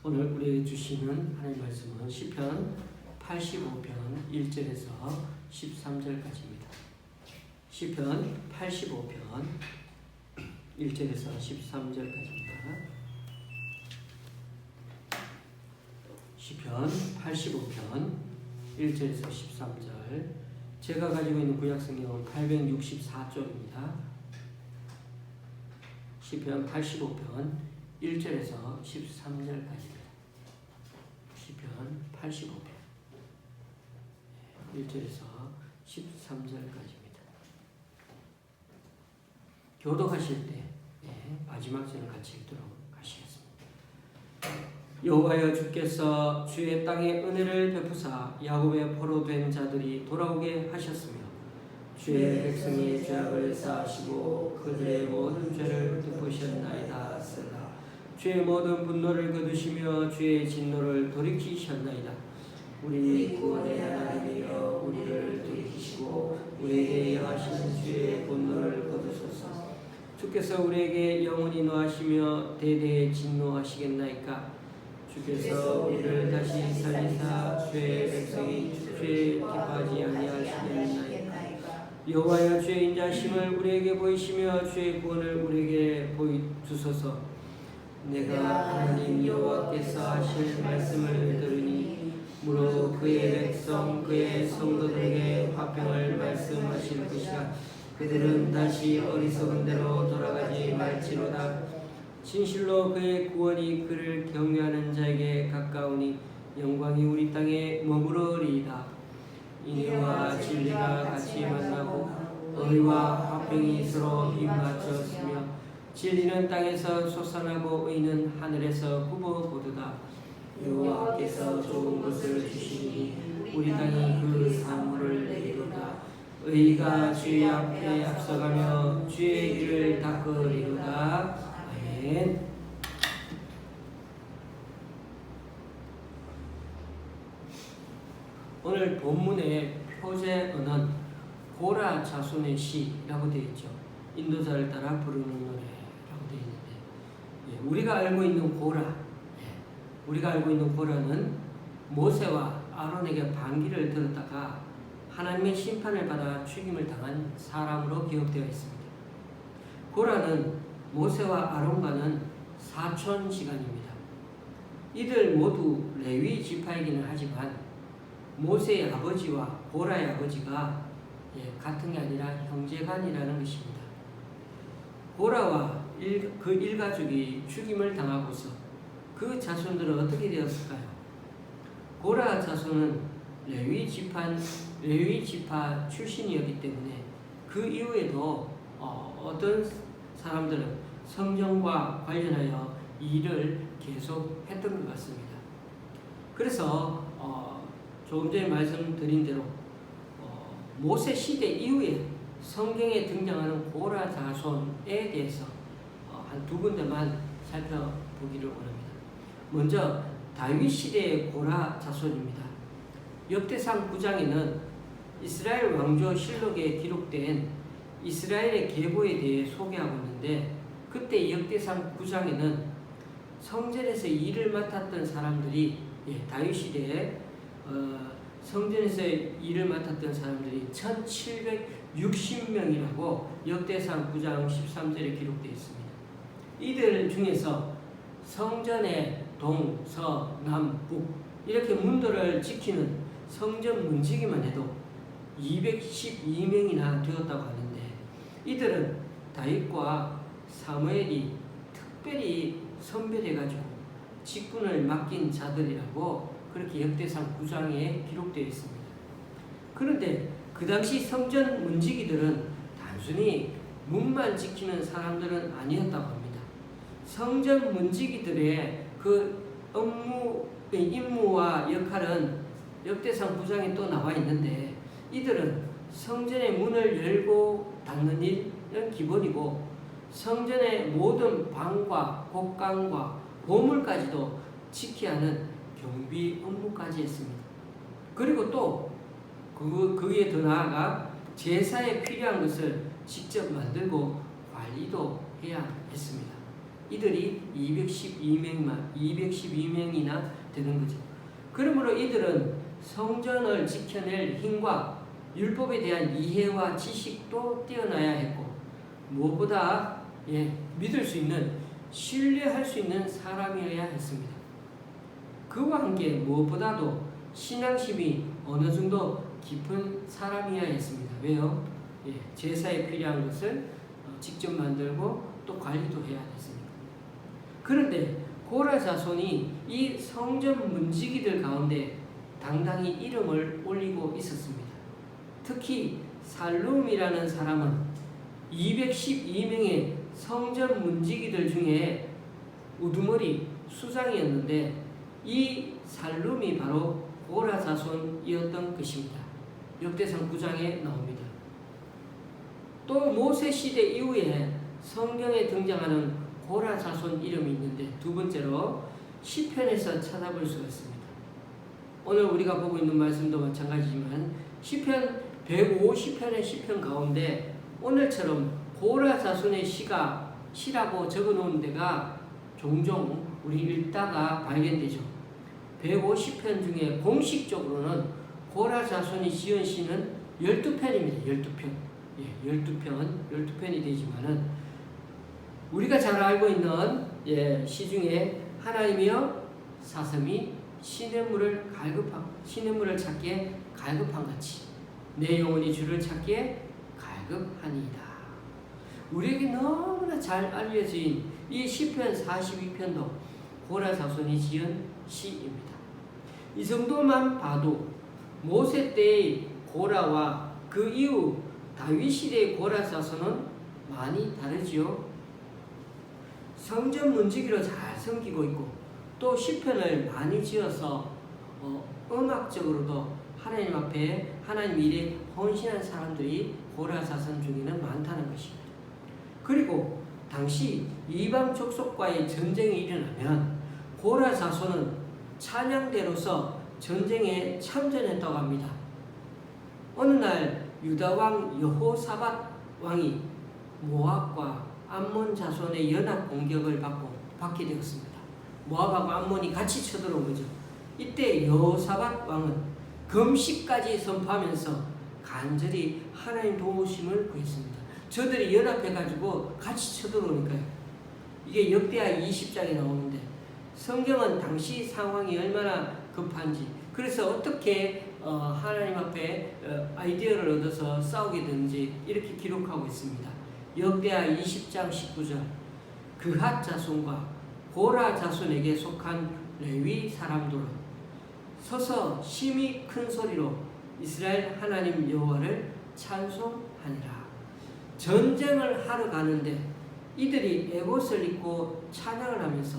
오늘 우리에게 주시는 하나님 말씀은 시편 85편 1절에서 13절까지입니다. 시편 85편 1절에서 13절까지입니다. 시편 85편 1절에서 13절. 제가 가지고 있는 구약성경은 864쪽입니다. 시편 85편 1절에서 13절까지입니다. 시편 85편 1절에서 13절까지입니다. 교독하실 때 마지막 절을 같이 읽도록 하시겠습니다. 여호와여, 주께서 주의 땅에 은혜를 베푸사 야곱의 포로된 자들이 돌아오게 하셨으며 주의 백성이 죄악을 사하시고 그들의 모든 죄를 덮으셨나이다. 셀라. 주의 모든 분노를 거두시며 주의 진노를 돌이키셨나이다. 우리 구원의 하나님이여, 우리를 돌이키시고 우리에게 영하시는 주의 분노를 거두소서. 주께서 우리에게 영원히 노하시며 대대에 진노하시겠나이까. 주께서 우리를 다시 살리사 주의 백성이 주의 기뻐하지 아니하시겠나이까. 여호와여, 주의 인자심을 우리에게 보이시며 주의 구원을 우리에게 보여주소서. 내가 하나님 여호와께서 하실 말씀을 들으니 무릇 그의 백성 그의 성도들에게 화평을 말씀하실 것이라. 그들은 다시 어리석은 대로 돌아가지 말지로다. 진실로 그의 구원이 그를 경외하는 자에게 가까우니 영광이 우리 땅에 머무르리이다. 인애와 진리가 같이 만나고 의와 화평이 서로 입맞췄으며 진리는 땅에서 솟아나고 의는 하늘에서 굽어보도다. 여호와께서 좋은 것을 주시니 우리 땅이 그 산물을 내리로다. 의가 주의 앞에 앞서가며 주의 길을 닦으리로다. 아멘. 오늘 본문의 표제 언어는 고라 자손의 시라고 되어 있죠. 인도자를 따라 부르는 노래라고 되어 있는데, 우리가 알고 있는 고라는 모세와 아론에게 반기를 들었다가 하나님의 심판을 받아 죽임을 당한 사람으로 기록되어 있습니다. 고라는 모세와 아론과는 사촌지간입니다. 이들 모두 레위 지파이기는 하지만 모세의 아버지와 고라의 아버지가 같은 게 아니라 형제간이라는 것입니다. 고라와 그 일가족이 죽임을 당하고서 그 자손들은 어떻게 되었을까요? 고라 자손은 레위 지파 출신이었기 때문에 그 이후에도 어떤 사람들은 성경과 관련하여 일을 계속 했던 것 같습니다. 그래서 조금 전에 말씀드린 대로 모세 시대 이후에 성경에 등장하는 고라 자손에 대해서 한 두 군데만 살펴보기를 원합니다. 먼저 다윗 시대의 고라 자손입니다. 역대상 9장에는 이스라엘 왕조 실록에 기록된 이스라엘의 계보에 대해 소개하고 있는데, 그때 역대상 9장에는 성전에서 일을 맡았던 사람들이 다윗 시대에 성전에서 일을 맡았던 사람들이 1760명이라고 역대상 9장 13절에 기록되어 있습니다. 이들 중에서 성전의 동, 서, 남, 북 이렇게 문들을 지키는 성전 문지기만 해도 212명이나 되었다고 하는데, 이들은 다윗과 사무엘이 특별히 선별해가지고 직분을 맡긴 자들이라고 그렇게 역대상 9장에 기록되어 있습니다. 그런데 그 당시 성전 문지기들은 단순히 문만 지키는 사람들은 아니었다고 합니다. 성전 문지기들의 그 임무와 역할은 역대상 9장에 또 나와 있는데, 이들은 성전의 문을 열고 닫는 일은 기본이고 성전의 모든 방과 곡간과 보물까지도 지켜야 하는 경비 업무까지 했습니다. 그리고 또 거기에 더 나아가 제사에 필요한 것을 직접 만들고 관리도 해야 했습니다. 이들이 212명이나 되는 거죠. 그러므로 이들은 성전을 지켜낼 힘과 율법에 대한 이해와 지식도 뛰어나야 했고, 무엇보다 믿을 수 있는, 신뢰할 수 있는 사람이어야 했습니다. 그와 함께 무엇보다도 신앙심이 어느 정도 깊은 사람이어야 했습니다. 왜요? 제사에 필요한 것을 직접 만들고 또 관리도 해야 했습니다. 그런데 고라 자손이 이 성전 문지기들 가운데 당당히 이름을 올리고 있었습니다. 특히 살룸이라는 사람은 212명의 성전 문지기들 중에 우두머리 수장이었는데, 이 살룸이 바로 고라 자손이었던 것입니다. 역대상 9장에 나옵니다. 또 모세 시대 이후에 성경에 등장하는 고라 자손 이름이 있는데, 두 번째로 시편에서 찾아볼 수가 있습니다. 오늘 우리가 보고 있는 말씀도 마찬가지지만 시편 150편의 시편 가운데 오늘처럼 고라 자손의 시라고 적어놓은 데가 종종 우리 읽다가 발견되죠. 150편 중에 공식적으로는 고라 자손이 지은 시는 12편입니다. 12편. 12편이 되지만은 우리가 잘 알고 있는 시 중에 하나님이여 사슴이 시냇물을 찾기에 갈급한 같이 내 영혼이 주를 찾기에 갈급하니이다. 우리에게 너무나 잘 알려진 이 시편 42편도 고라 자손이 지은 시입니다. 이 정도만 봐도 모세 때의 고라와 그 이후 다윗 시대의 고라 자손은 많이 다르지요. 성전 문지기로 잘 섬기고 있고, 또 시편을 많이 지어서 음악적으로도 하나님 앞에 하나님 일에 헌신한 사람들이 고라 자손 중에는 많다는 것입니다. 그리고 당시 이방 족속과의 전쟁이 일어나면 고라 자손은 찬양대로서 전쟁에 참전했다고 합니다. 어느 날 유다 왕 여호사밧 왕이 모압과 암몬 자손의 연합 공격을 받게 되었습니다. 모압하고 암몬이 같이 쳐들어온 거죠. 이때 여호사밧 왕은 금식까지 선포하면서 간절히 하나님 도우심을 구했습니다. 저들이 연합해가지고 같이 쳐들어오니까요. 이게 역대하 20장에 나오는데, 성경은 당시 상황이 얼마나 급한지, 그래서 어떻게 하나님 앞에 아이디어를 얻어서 싸우게 되는지 이렇게 기록하고 있습니다. 역대하 20장 19절, 그핫 자손과 고라 자손에게 속한 레위 사람들은 서서 심히 큰 소리로 이스라엘 하나님 여호와를 찬송하니라. 전쟁을 하러 가는데 이들이 에봇을 입고 찬양을 하면서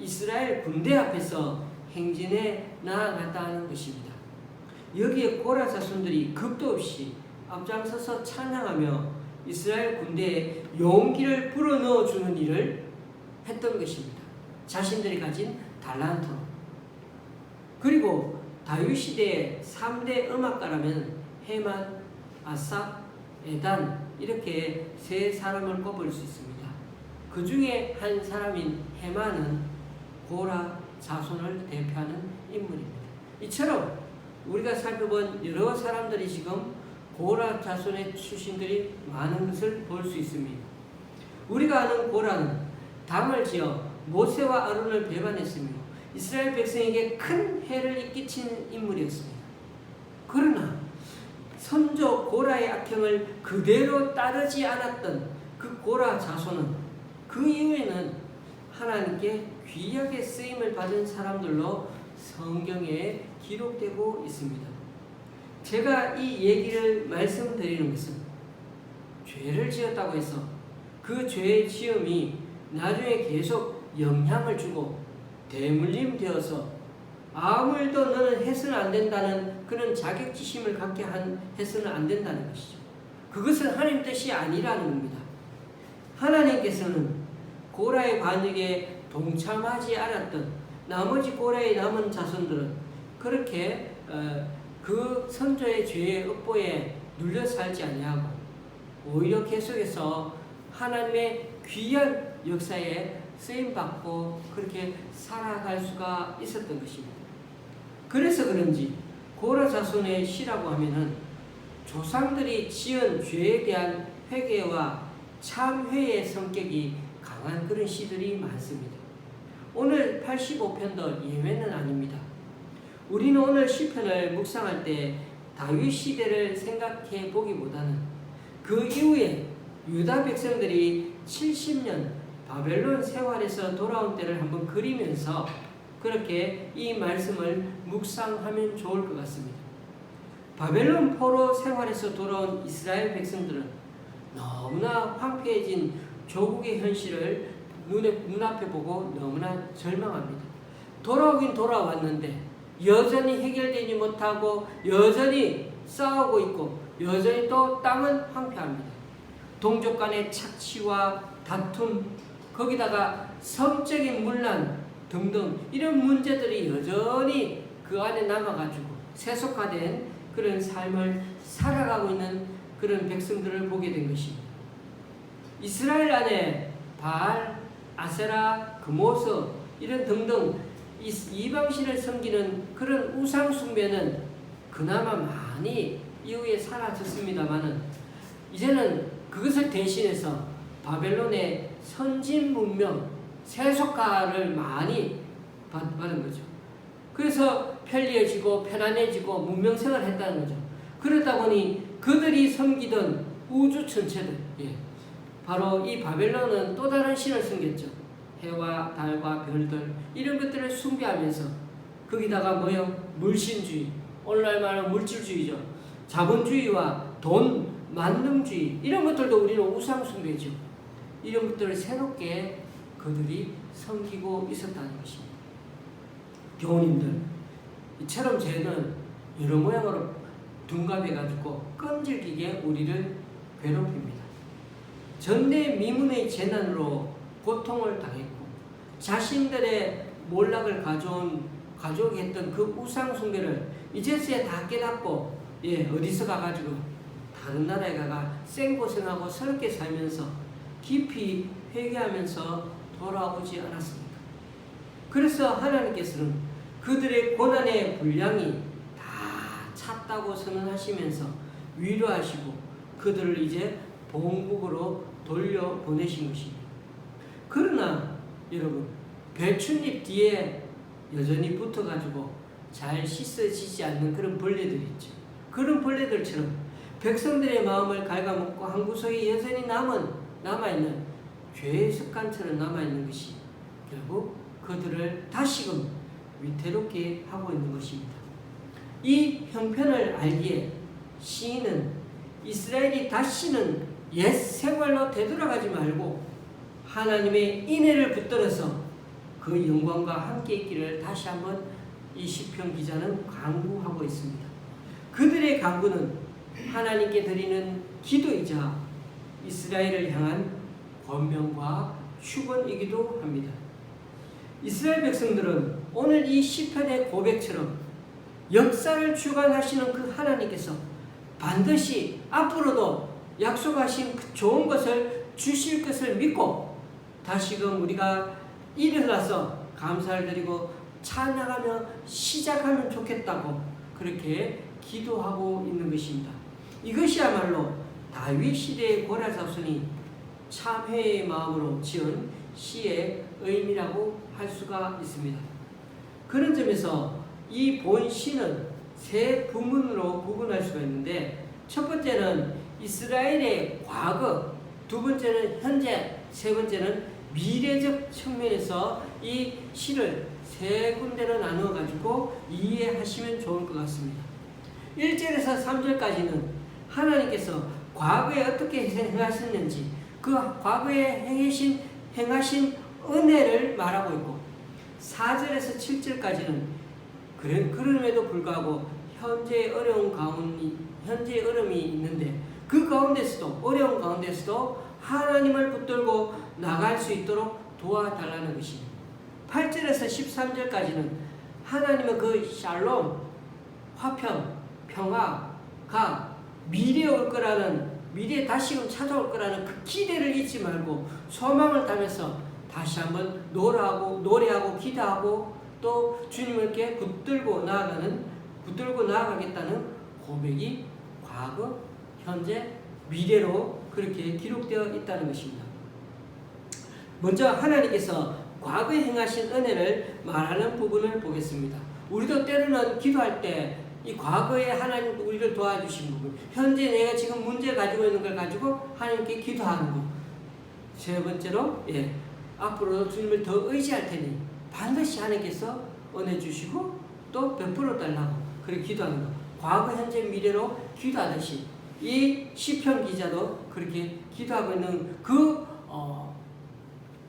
이스라엘 군대 앞에서 행진해 나아갔다는 것입니다. 여기에 고라 자손들이 겁도 없이 앞장서서 찬양하며 이스라엘 군대에 용기를 불어넣어 주는 일을 했던 것입니다. 자신들이 가진 달란트로. 그리고 다윗 시대의 3대 음악가라면 헤만, 아삽, 에단, 이렇게 세 사람을 꼽을 수 있습니다. 그 중에 한 사람인 헤만은 고라 자손을 대표하는 인물입니다. 이처럼 우리가 살펴본 여러 사람들이 지금 고라 자손의 출신들이 많은 것을 볼 수 있습니다. 우리가 아는 고라는 담을 지어 모세와 아론을 배반했으며 이스라엘 백성에게 큰 해를 끼친 인물이었습니다. 그러나 선조 고라의 악행을 그대로 따르지 않았던 그 고라 자손은 그 이후에는 하나님께 귀하게 쓰임을 받은 사람들로 성경에 기록되고 있습니다. 제가 이 얘기를 말씀드리는 것은 죄를 지었다고 해서 그 죄의 지음이 나중에 계속 영향을 주고 대물림 되어서 아무일도 너는 해서는 안 된다는 그런 자격지심을 갖게 해서는 안 된다는 것이죠. 그것은 하나님 뜻이 아니라는 겁니다. 하나님께서는 고라의 반역에 동참하지 않았던 나머지 고라의 남은 자손들은 그렇게 그 선조의 죄의 업보에 눌려 살지 아니하고 오히려 계속해서 하나님의 귀한 역사에 쓰임받고 그렇게 살아갈 수가 있었던 것입니다. 그래서 그런지 고라 자손의 시라고 하면은 조상들이 지은 죄에 대한 회개와 참회의 성격이 강한 그런 시들이 많습니다. 오늘 85편도 예외는 아닙니다. 우리는 오늘 시편을 묵상할 때 다윗 시대를 생각해 보기보다는 그 이후에 유다 백성들이 70년 바벨론 생활에서 돌아온 때를 한번 그리면서 그렇게 이 말씀을 묵상하면 좋을 것 같습니다. 바벨론 포로 생활에서 돌아온 이스라엘 백성들은 너무나 황폐해진 조국의 현실을 눈앞에 보고 너무나 절망합니다. 돌아오긴 돌아왔는데 여전히 해결되지 못하고 여전히 싸우고 있고 여전히 또 땅은 황폐합니다. 동족 간의 착취와 다툼, 거기다가 성적인 문란 등등 이런 문제들이 여전히 그 안에 남아가지고 세속화된 그런 삶을 살아가고 있는 그런 백성들을 보게 된 것입니다. 이스라엘 안에 바알, 아세라, 금오스 이런 등등 이방신을 섬기는 그런 우상 숭배는 그나마 많이 이후에 사라졌습니다만은 이제는 그것을 대신해서 바벨론의 선진 문명, 세속화를 많이 받은 거죠. 그래서 편리해지고 편안해지고 문명생활을 했다는 거죠. 그러다 보니 그들이 섬기던 우주 천체들, 바로 이 바벨론은 또 다른 신을 섬겼죠. 해와 달과 별들 이런 것들을 숭배하면서 거기다가 물신주의, 오늘날 말하는 물질주의죠. 자본주의와 돈, 만능주의 이런 것들도 우리는 우상 숭배죠. 이런 것들을 새롭게 그들이 섬기고 있었다는 것입니다. 교우님들, 이처럼 죄는 여러 모양으로 둔갑해가지고 끈질기게 우리를 괴롭힙니다. 전대미문의 재난으로 고통을 당했고 자신들의 몰락을 가져오게 했던 그 우상 숭배를 이제서야 다 깨닫고 어디서 가가지고 다른 나라에 가가 생고생하고 서럽게 살면서 깊이 회개하면서 돌아오지 않았습니까? 그래서 하나님께서는 그들의 고난의 분량이 다 찼다고 선언하시면서 위로하시고 그들을 이제 본국으로 돌려보내신 것입니다. 그러나 여러분, 배춧잎 뒤에 여전히 붙어가지고 잘 씻어지지 않는 그런 벌레들이 있죠. 그런 벌레들처럼 백성들의 마음을 갉아먹고 한 구석에 여전히 남아있는 죄의 습관처럼 남아있는 것이 결국 그들을 다시금 위태롭게 하고 있는 것입니다. 이 형편을 알기에 시인은 이스라엘이 다시는 옛 생활로 되돌아가지 말고 하나님의 인애를 붙들어서 그 영광과 함께 있기를 다시 한번 이 시편 기자는 강구하고 있습니다. 그들의 강구는 하나님께 드리는 기도이자 이스라엘을 향한 권면과 축원이기도 합니다. 이스라엘 백성들은 오늘 이 시편의 고백처럼 역사를 주관하시는 그 하나님께서 반드시 앞으로도 약속하신 그 좋은 것을 주실 것을 믿고 다시금 우리가 일어나서 감사를 드리고 찬양하며 시작하면 좋겠다고 그렇게 기도하고 있는 것입니다. 이것이야말로 다윗 시대의 고라 자손이 참회의 마음으로 지은 시의 의미라고 할 수가 있습니다. 그런 점에서 이 본 시는 세 부문으로 구분할 수가 있는데 첫 번째는 이스라엘의 과거, 두 번째는 현재, 세 번째는 미래적 측면에서 이 시를 세 군데로 나누어 가지고 이해하시면 좋을 것 같습니다. 1절에서 3절까지는 하나님께서 과거에 어떻게 행하셨는지 그 과거에 행하신 은혜를 말하고 있고 4절에서 7절까지는 그럼에도 불구하고 현재의 어려움이 있는데 그 가운데서도 어려운 가운데서도 하나님을 붙들고 나갈 수 있도록 도와달라는 것입니다. 8절에서 13절까지는 하나님의 그 샬롬, 화평, 평화가 미래에 올 거라는 미래에 다시금 찾아올 거라는 그 기대를 잊지 말고 소망을 담아서 다시 한번 노래하고 기도하고 또 주님께 붙들고 나아가겠다는 고백이 과거, 현재, 미래로 그렇게 기록되어 있다는 것입니다. 먼저 하나님께서 과거에 행하신 은혜를 말하는 부분을 보겠습니다. 우리도 때로는 기도할 때 이 과거에 하나님 우리를 도와주신 부분, 현재 내가 지금 문제 가지고 있는 걸 가지고 하나님께 기도하는 것. 세 번째로 앞으로 주님을 더 의지할 테니 반드시 하나님께서 은혜 주시고 또 베풀어 달라고 그렇게 기도하는 것. 과거, 현재, 미래로 기도하듯이 이 시편 기자도 그렇게 기도하고 있는 그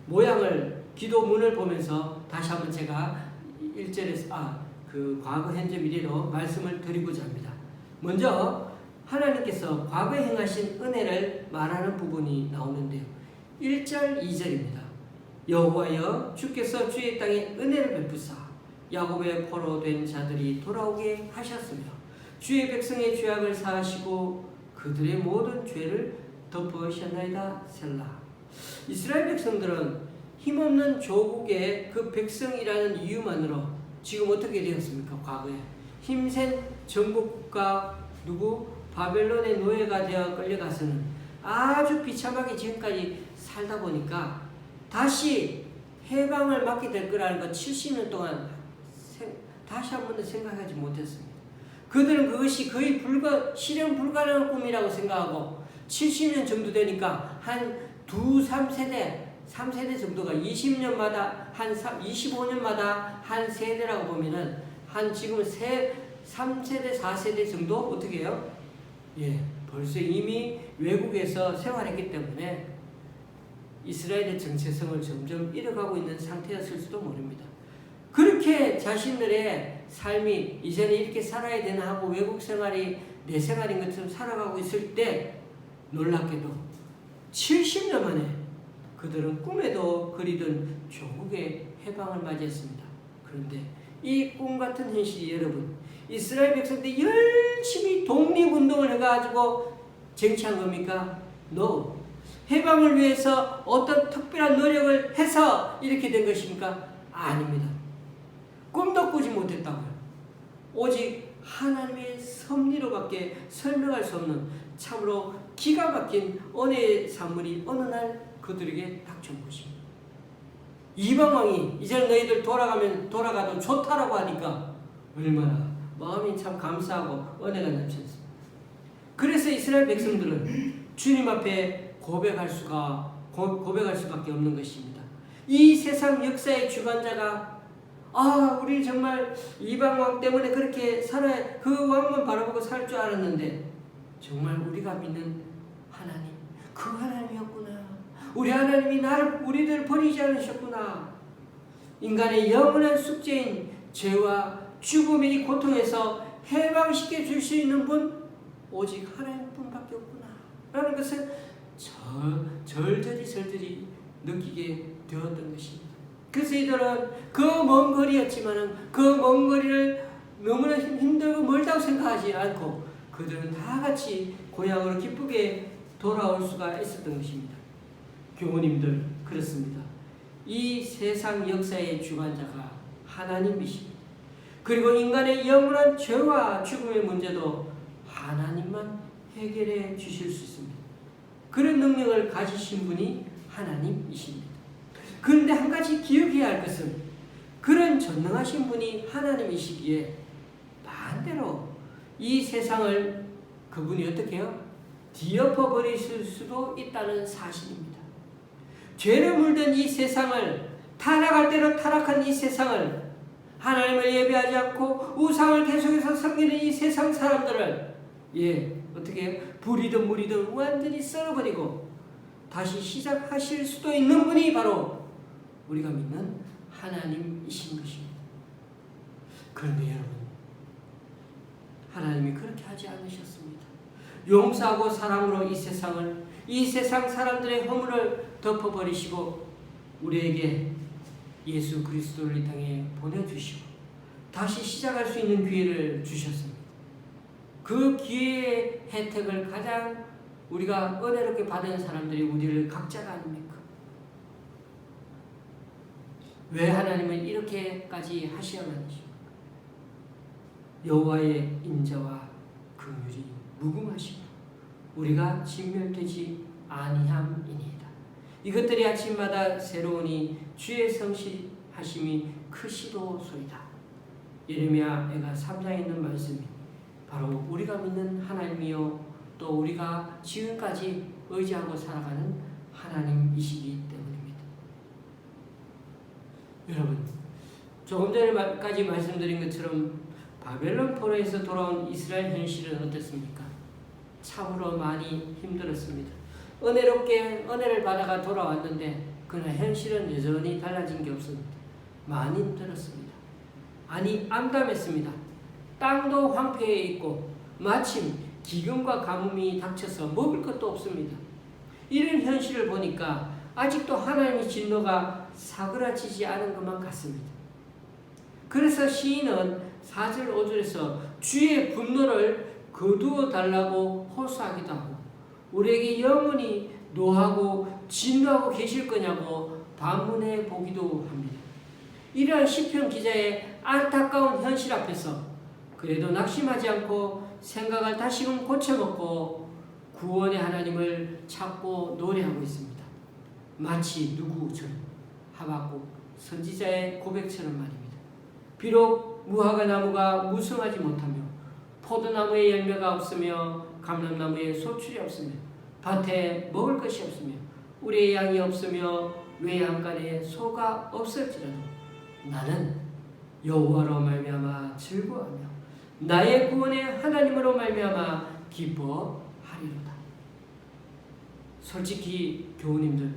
모양을 기도문을 보면서 다시 한번 제가 1절에서 그 과거, 현재, 미래로 말씀을 드리고자 합니다. 먼저 하나님께서 과거에 행하신 은혜를 말하는 부분이 나오는데요. 1절, 2절입니다. 여호와여 주께서 주의 땅에 은혜를 베푸사 야곱의 포로된 자들이 돌아오게 하셨으며 주의 백성의 죄악을 사하시고 그들의 모든 죄를 덮으셨나이다. 셀라. 이스라엘 백성들은 힘없는 조국의 그 백성이라는 이유만으로 지금 어떻게 되었습니까? 과거에 힘센 정복국가 바벨론의 노예가 되어 끌려가서는 아주 비참하게 지금까지 살다 보니까 다시 해방을 맞게 될 거라는 것 70년 동안 다시 한 번도 생각하지 못했습니다. 그들은 그것이 거의 실현 불가능한 꿈이라고 생각하고 70년 정도 되니까 한 3세대 정도가 20년마다 25년마다 한 세대라고 보면은 한 지금 3세대, 4세대 정도 어떻게 해요? 벌써 이미 외국에서 생활했기 때문에 이스라엘의 정체성을 점점 잃어가고 있는 상태였을 수도 모릅니다. 그렇게 자신들의 삶이 이제는 이렇게 살아야 되나 하고 외국 생활이 내 생활인 것처럼 살아가고 있을 때 놀랍게도 70년 만에 그들은 꿈에도 그리던 조국의 해방을 맞이했습니다. 그런데 이 꿈같은 현실이 여러분 이스라엘 백성들이 열심히 독립운동을 해가지고 쟁취한 겁니까? No. 해방을 위해서 어떤 특별한 노력을 해서 이렇게 된 것입니까? 아닙니다. 꿈도 꾸지 못했다고요. 오직 하나님의 섭리로밖에 설명할 수 없는 참으로 기가 막힌 은혜의 산물이 어느 날 그들에게 닥쳐온 것입니다. 이방왕이 이제 너희들 돌아가도 좋다라고 하니까 얼마나 마음이 참 감사하고 은혜가 넘쳤습니다. 그래서 이스라엘 백성들은 주님 앞에 고백할 수밖에 없는 것입니다. 이 세상 역사의 주관자가 우리 정말 이방왕 때문에 그렇게 살아야 그 왕만 바라보고 살 줄 알았는데 정말 우리가 믿는 하나님 그 하나님이었구나. 우리 하나님이 우리들 버리지 않으셨구나. 인간의 영원한 숙제인 죄와 죽음의 이 고통에서 해방시켜 줄 수 있는 분 오직 하나님뿐밖에 없구나 라는 것을 절절히 느끼게 되었던 것입니다. 그래서 이들은 그 먼 거리였지만은 그 먼 거리를 너무나 힘들고 멀다고 생각하지 않고 그들은 다 같이 고향으로 기쁘게 돌아올 수가 있었던 것입니다. 교우님들 그렇습니다. 이 세상 역사의 주관자가 하나님이십니다. 그리고 인간의 영원한 죄와 죽음의 문제도 하나님만 해결해 주실 수 있습니다. 그런 능력을 가지신 분이 하나님이십니다. 그런데 한 가지 기억해야 할 것은 그런 전능하신 분이 하나님이시기에 반대로 이 세상을 그분이 어떻게 해요? 뒤엎어버리실 수도 있다는 사실입니다. 죄를 물든 이 세상을 타락할 대로 타락한 이 세상을 하나님을 예배하지 않고 우상을 계속해서 섬기는 이 세상 사람들을 어떻게 해요? 불이든 물이든 완전히 썰어버리고 다시 시작하실 수도 있는 분이 바로 우리가 믿는 하나님이신 것입니다. 그런데 여러분 하나님이 그렇게 하지 않으셨습니다. 용서하고 사랑으로 이 세상 사람들의 허물을 덮어버리시고 우리에게 예수 그리스도를 이 땅에 보내주시고 다시 시작할 수 있는 기회를 주셨습니다. 그 기회의 혜택을 가장 우리가 은혜롭게 받은 사람들이 우리를 각자가 아닙니까? 왜 하나님은 이렇게까지 하셔야하는지? 여호와의 인자와 긍휼이 무궁하시고 우리가 진멸되지 아니함이니이다. 이것들이 아침마다 새로우니 주의 성실하심이 크시도소이다. 예레미야가 3장에 있는 말씀이 바로 우리가 믿는 하나님이요 또 우리가 지금까지 의지하고 살아가는 하나님이시기 때문입니다. 여러분, 조금 전에까지 말씀드린 것처럼 바벨론 포로에서 돌아온 이스라엘 현실은 어땠습니까? 참으로 많이 힘들었습니다. 은혜롭게 은혜를 받아가 돌아왔는데 그러나 현실은 여전히 달라진 게 없습니다. 많이 힘들었습니다. 아니 암담했습니다. 땅도 황폐해 있고 마침 기근과 가뭄이 닥쳐서 먹을 것도 없습니다. 이런 현실을 보니까 아직도 하나님의 진노가 사그라지지 않은 것만 같습니다. 그래서 시인은 4절 5절에서 주의 분노를 거두어 달라고 호소하기도 하고 우리에게 영원히 노하고 진노하고 계실 거냐고 반문해 보기도 합니다. 이러한 시편 기자의 안타까운 현실 앞에서 그래도 낙심하지 않고 생각을 다시금 고쳐먹고 구원의 하나님을 찾고 노래하고 있습니다. 마치 누구처럼 하박국 선지자의 고백처럼 말입니다. 비록 무화과 나무가 무성하지 못하며 포도나무에 열매가 없으며 감람나무에 소출이 없으며 밭에 먹을 것이 없으며 우리의 양이 없으며 외양간에 소가 없을지라도 나는 여호와로 말미암아 즐거워하며 나의 구원의 하나님으로 말미암아 기뻐하리로다. 솔직히 교우님들,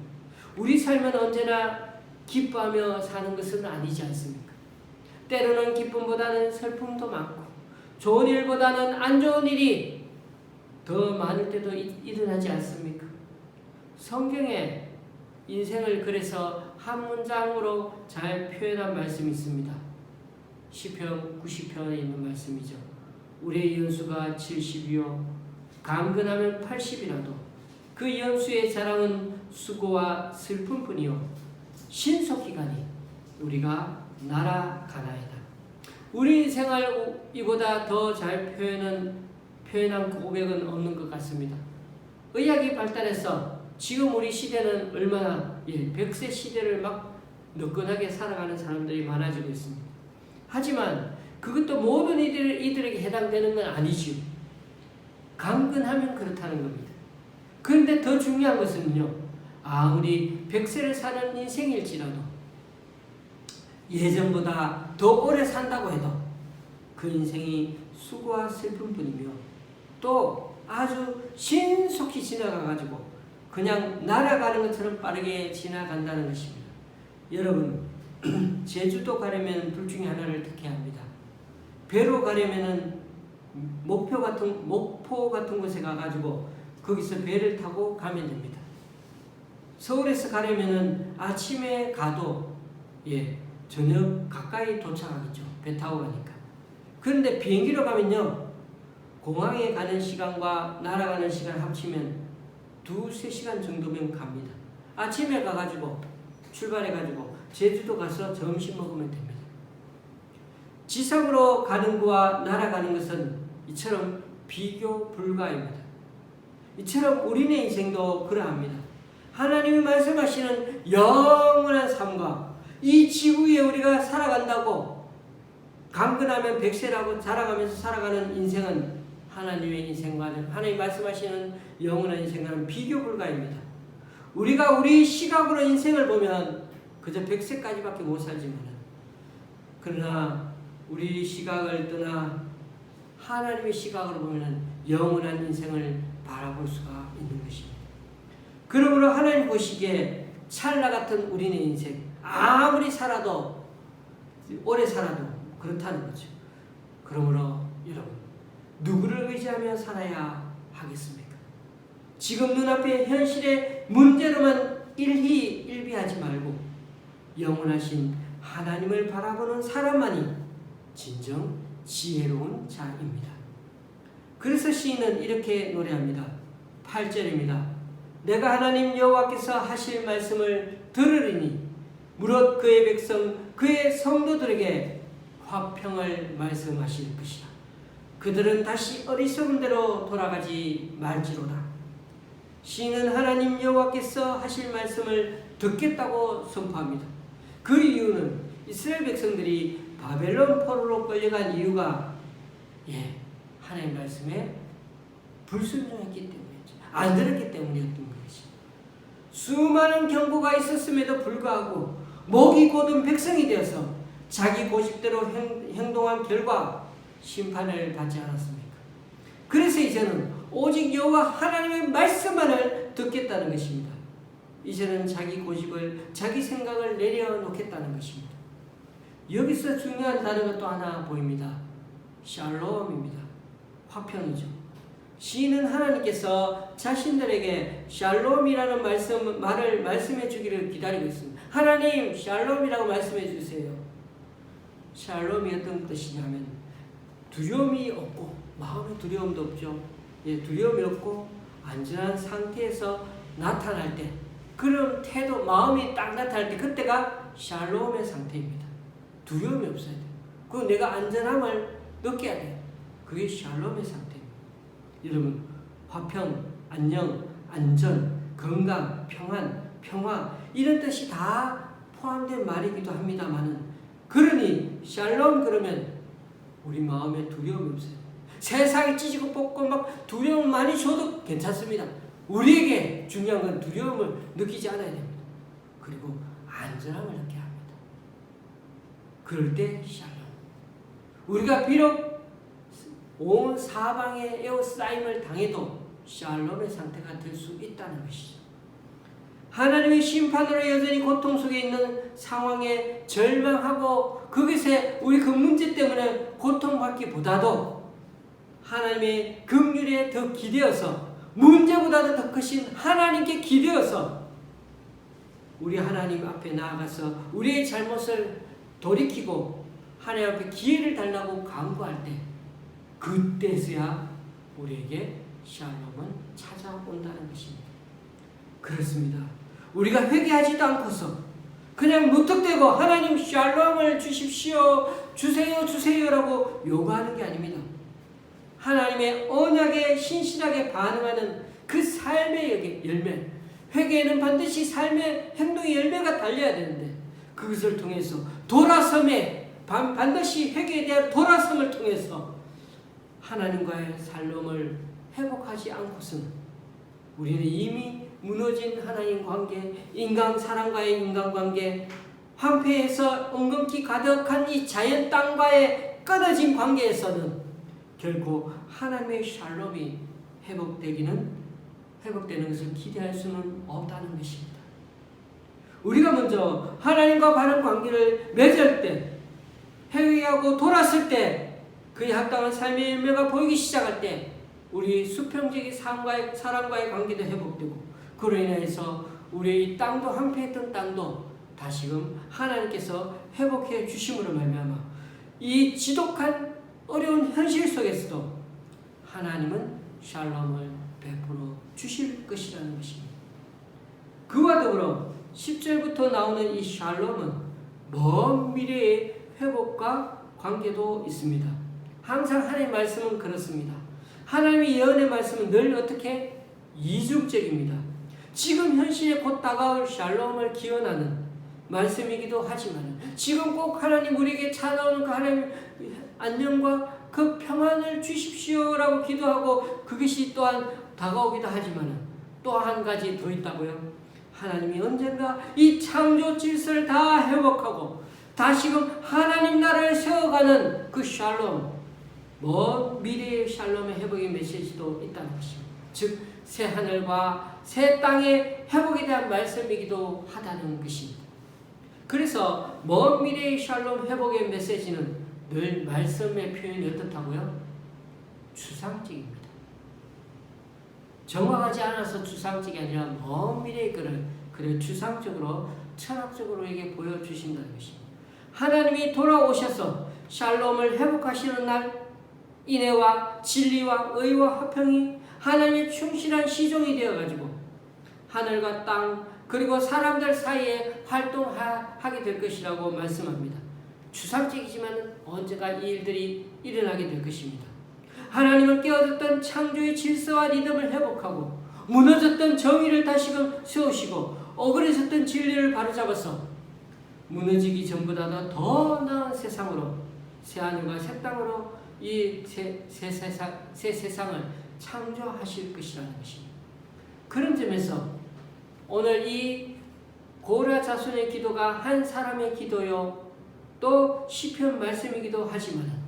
우리 삶은 언제나 기뻐하며 사는 것은 아니지 않습니까? 때로는 기쁨보다는 슬픔도 많고 좋은 일보다는 안 좋은 일이 더 많을 때도 일어나지 않습니까? 성경에 인생을 그래서 한 문장으로 잘 표현한 말씀이 있습니다. 시편 90편에 있는 말씀이죠. 우리의 연수가 70이요 강건하면 80이라도 그 연수의 자랑은 수고와 슬픔뿐이요 신속기간이 우리가 날아가나이다. 우리 생활 이보다 더 잘 표현한 고백은 없는 것 같습니다. 의학이 발달해서 지금 우리 시대는 얼마나 100세 시대를 막 너끈하게 살아가는 사람들이 많아지고 있습니다. 하지만 그것도 모든 이들에게 해당되는 건 아니지요. 강건하면 그렇다는 겁니다. 그런데 더 중요한 것은요. 아무리 100세를 사는 인생일지라도 예전보다 더 오래 산다고 해도 그 인생이 수고와 슬픔뿐이며 또 아주 신속히 지나가가지고 그냥 날아가는 것처럼 빠르게 지나간다는 것입니다. 여러분, 제주도 가려면 둘 중에 하나를 택해야 합니다. 배로 가려면은 목포 같은 곳에 가가지고 거기서 배를 타고 가면 됩니다. 서울에서 가려면은 아침에 가도 저녁 가까이 도착하겠죠. 배 타고 가니까. 그런데 비행기로 가면요. 공항에 가는 시간과 날아가는 시간 합치면 2-3시간 정도면 갑니다. 아침에 가가지고 출발해가지고 제주도 가서 점심 먹으면 됩니다. 지상으로 가는 것과 날아가는 것은 이처럼 비교 불가입니다. 이처럼 우리네 인생도 그러합니다. 하나님이 말씀하시는 영원한 삶과 이 지구에 우리가 살아간다고 강건하면 100세라고 자랑하면서 살아가는 인생은 하나님의 인생과는 하나님 말씀하시는 영원한 인생과는 비교 불가입니다. 우리가 우리 시각으로 인생을 보면 그저 100세까지밖에 못 살지만 그러나 우리 시각을 떠나 하나님의 시각으로 보면 영원한 인생을 바라볼 수가 있는 것입니다. 그러므로 하나님 보시기에 찰나 같은 우리의 인생 아무리 살아도 오래 살아도 그렇다는 거죠. 그러므로 여러분 누구를 의지하며 살아야 하겠습니까? 지금 눈앞의 현실의 문제로만 일희일비하지 말고 영원하신 하나님을 바라보는 사람만이 진정 지혜로운 자입니다. 그래서 시인은 이렇게 노래합니다. 8절입니다. 내가 하나님 여호와께서 하실 말씀을 들으리니 무릇 그의 백성 그의 성도들에게 화평을 말씀하실 것이라. 그들은 다시 어리석은 대로 돌아가지 말지로다. 시인은 하나님 여호와께서 하실 말씀을 듣겠다고 선포합니다. 그 이유는 이스라엘 백성들이 바벨론 포로로 끌려간 이유가 하나님 말씀에 불순종했기 때문이었죠. 안 들었기 때문이었던 것이죠. 수많은 경고가 있었음에도 불구하고 목이 곧은 백성이 되어서 자기 고집대로 행동한 결과 심판을 받지 않았습니까? 그래서 이제는 오직 여호와 하나님의 말씀만을 듣겠다는 것입니다. 이제는 자기 고집을, 자기 생각을 내려놓겠다는 것입니다. 여기서 중요한 단어가 또 하나 보입니다. 샬롬입니다. 화평이죠. 시인은 하나님께서 자신들에게 샬롬이라는 말을 말씀해 주기를 기다리고 있습니다. 하나님 샬롬이라고 말씀해 주세요. 샬롬이 어떤 뜻이냐면 두려움이 없고, 마음에 두려움도 없죠. 두려움이 없고 안전한 상태에서 나타날 때, 그런 태도, 마음이 딱 나타날 때, 그때가 샬롬의 상태입니다. 두려움이 없어야 돼요. 그리고 내가 안전함을 느껴야 돼요. 그게 샬롬의 상태입니다. 여러분, 화평, 안녕, 안전, 건강, 평안, 평화, 이런 뜻이 다 포함된 말이기도 합니다만은, 그러니 샬롬 그러면 우리 마음에 두려움이 없어요. 세상이 찢고 뽑고 막 두려움 많이 줘도 괜찮습니다. 우리에게 중요한 건 두려움을 느끼지 않아야 됩니다. 그리고 안전함을 느껴야 합니다. 그럴 때 샬롬. 우리가 비록 온 사방에 에워싸임을 당해도 샬롬의 상태가 될 수 있다는 것이죠. 하나님의 심판으로 여전히 고통 속에 있는 상황에 절망하고 그것에 우리 그 문제 때문에 고통받기보다도 하나님의 긍휼에 더 기대어서, 문제보다도 더 크신 하나님께 기대어서 우리 하나님 앞에 나아가서 우리의 잘못을 돌이키고 하나님 앞에 기회를 달라고 간구할 때, 그때서야 우리에게 샬롬은 찾아온다는 것입니다. 그렇습니다. 우리가 회개하지도 않고서 그냥 무턱대고 하나님 샬롬을 주십시오, 주세요라고 요구하는 게 아닙니다. 하나님의 언약에 신실하게 반응하는 그 삶의 열매, 회개에는 반드시 삶의 행동의 열매가 달려야 되는데, 그것을 통해서 돌아섬에, 반드시 회개에 대한 돌아섬을 통해서 하나님과의 샬롬을 회복하지 않고서는 우리는 이미 무너진 하나님 관계, 사람과의 인간관계, 황폐해서 엉겅퀴 가득한 이 자연 땅과의 끊어진 관계에서는 결코 하나님의 샬롬이 회복되는 것을 기대할 수는 없다는 것입니다. 우리가 먼저 하나님과 바른 관계를 맺을 때, 회개하고 돌았을 때, 그에 합당한 삶의 열매가 보이기 시작할 때 우리 수평적인 사람과의 관계도 회복되고, 그로 인해서 우리의 땅도, 황폐했던 땅도 다시금 하나님께서 회복해 주심으로 말미암아 이 지독한 어려운 현실 속에서도 하나님은 샬롬을 베풀어 주실 것이라는 것입니다. 그와 더불어 10절부터 나오는 이 샬롬은 먼 미래의 회복과 관계도 있습니다. 항상 하나님의 말씀은 그렇습니다. 하나님의 예언의 말씀은 늘 어떻게? 이중적입니다. 지금 현실에 곧 다가올 샬롬을 기원하는 말씀이기도 하지만, 지금 꼭 하나님 우리에게 찾아오는 그 하나님 안녕과 그 평안을 주십시오라고 기도하고 그것이 또한 다가오기도 하지만, 또 한 가지 더 있다고요. 하나님이 언젠가 이 창조 질서를 다 회복하고 다시금 하나님 나라를 세워가는 그 샬롬, 먼 미래의 샬롬의 회복의 메시지도 있다는 것입니다. 즉 새 하늘과 새 땅의 회복에 대한 말씀이기도 하다는 것입니다. 그래서 먼 미래의 샬롬 회복의 메시지는 늘 말씀의 표현이 어떻다고요? 추상적입니다. 정확하지 않아서 추상적이 아니라 먼 미래의 그를 추상적으로, 철학적으로 이게 보여주신다는 것입니다. 하나님이 돌아오셔서 샬롬을 회복하시는 날, 인애와 진리와 의와 화평이 하나님의 충실한 시종이 되어가지고 하늘과 땅 그리고 사람들 사이에 활동하게 될 것이라고 말씀합니다. 추상적이지만 언젠가 이 일들이 일어나게 될 것입니다. 하나님은 깨어졌던 창조의 질서와 리듬을 회복하고 무너졌던 정의를 다시금 세우시고 억울해졌던 진리를 바로잡아서 무너지기 전보다 더 나은 세상으로, 새 하늘과 새 땅으로 이 새 세상을 창조하실 것이라는 것입니다. 그런 점에서 오늘 이 고라 자손의 기도가 한 사람의 기도요 또 시편 말씀이기도 하지만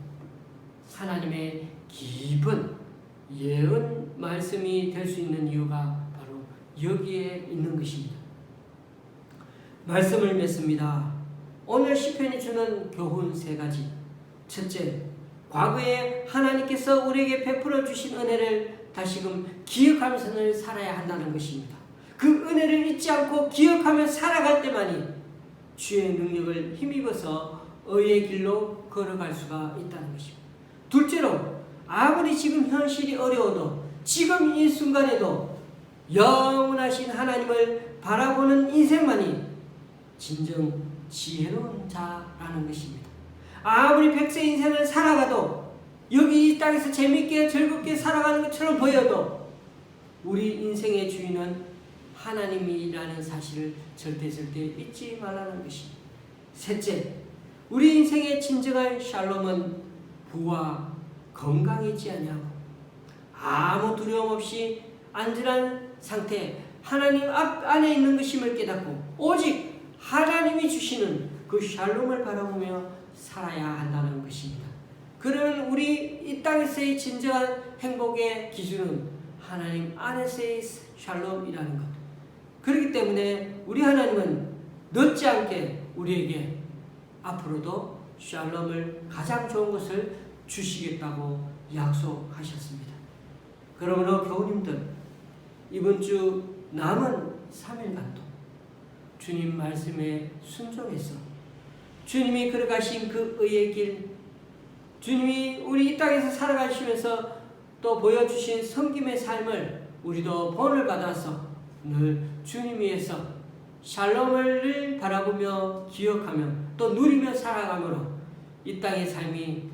하나님의 깊은 예언 말씀이 될 수 있는 이유가 바로 여기에 있는 것입니다. 말씀을 맺습니다. 오늘 시편이 주는 교훈 세 가지. 첫째, 과거에 하나님께서 우리에게 베풀어 주신 은혜를 다시금 기억하면서 살아야 한다는 것입니다. 그 은혜를 잊지 않고 기억하며 살아갈 때만이 주의 능력을 힘입어서 의의 길로 걸어갈 수가 있다는 것입니다. 둘째로, 아무리 지금 현실이 어려워도 지금 이 순간에도 영원하신 하나님을 바라보는 인생만이 진정 지혜로운 자라는 것입니다. 아무리 백세 인생을 살아가도 여기 이 땅에서 재밌게 즐겁게 살아가는 것처럼 보여도 우리 인생의 주인은 하나님이라는 사실을 절대 잊지 말라는 것입니다. 셋째, 우리 인생의 진정한 샬롬은 부와 건강이지 아니하고 아무 두려움 없이 안전한 상태 하나님 안에 있는 것임을 깨닫고 오직 하나님이 주시는 그 샬롬을 바라보며 살아야 한다는 것입니다. 그러면 우리 이 땅에서의 진정한 행복의 기준은 하나님 안에서의 샬롬이라는 것. 그렇기 때문에 우리 하나님은 늦지 않게 우리에게 앞으로도 샬롬을 가장 좋은 것을 주시겠다고 약속하셨습니다. 그러므로 교우님들, 이번 주 남은 3일간도 주님 말씀에 순종해서 주님이 걸어가신 그 의의 길, 주님이 우리 이 땅에서 살아가시면서 또 보여주신 섬김의 삶을 우리도 본을 받아서 늘 주님 위해서 샬롬을 바라보며 기억하며 또 누리며 살아가므로 이 땅의 삶이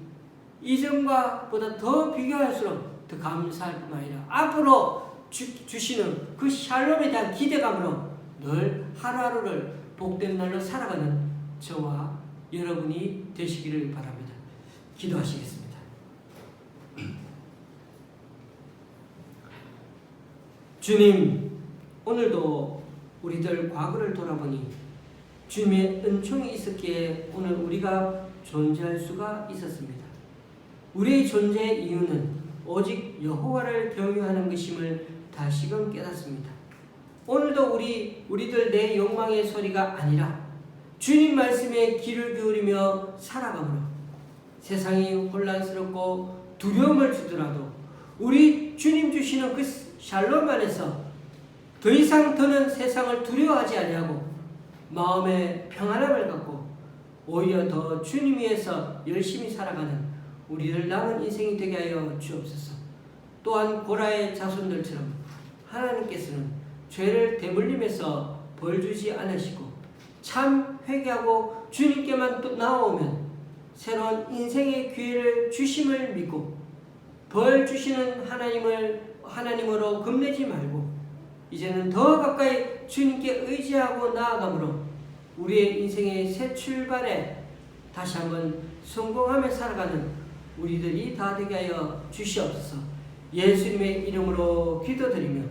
이전과 보다 더 비교할수록 더 감사할 뿐만 아니라 앞으로 주시는 그 샬롬에 대한 기대감으로 늘 하루하루를 복된 날로 살아가는 저와 여러분이 되시기를 바랍니다. 기도하시겠습니다. 주님, 오늘도 우리들 과거를 돌아보니 주님의 은총이 있었기에 오늘 우리가 존재할 수가 있었습니다. 우리의 존재의 이유는 오직 여호와를 경유하는 것임을 다시금 깨닫습니다. 오늘도 우리들 내 욕망의 소리가 아니라 주님 말씀에 귀를 기울이며 살아가므로 세상이 혼란스럽고 두려움을 주더라도 우리 주님 주시는 그 샬롬 안에서 더 이상 더는 세상을 두려워하지 아니하고 마음의 평안함을 갖고 오히려 더 주님 위해서 열심히 살아가는 우리들 남은 인생이 되게 하여 주옵소서. 또한 고라의 자손들처럼 하나님께서는 죄를 대물림해서 벌 주지 않으시고 참 회개하고 주님께만 또 나오면 새로운 인생의 기회를 주심을 믿고 벌 주시는 하나님으로 겁내지 말고 이제는 더 가까이 주님께 의지하고 나아가므로 우리의 인생의 새 출발에 다시 한번 성공하며 살아가는 우리들이 다 되게 하여 주시옵소서. 예수님의 이름으로 기도드리며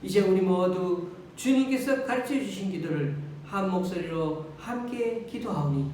이제 우리 모두 주님께서 가르쳐 주신 기도를 한 목소리로 함께 기도하오니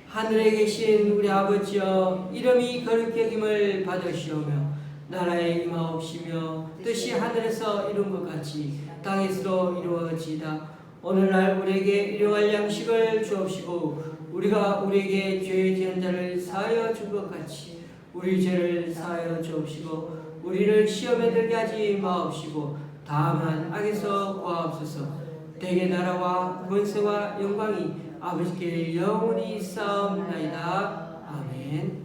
하늘에 계신 우리 아버지여 이름이 거룩히 여김을 받으시오며 나라의 임하옵시며 뜻이 하늘에서 이룬 것 같이 땅에서도 이루어지이다. 오늘날 우리에게 일용할 양식을 주옵시고 우리가 우리에게 죄 지은 자를 사하여 준 것 같이 우리 죄를 사하여 주옵시고 우리를 시험에 들게 하지 마옵시고 다만 악에서 구하옵소서. 대개 나라와 권세와 영광이 아버지께 영원히 있사옵나이다. 아멘.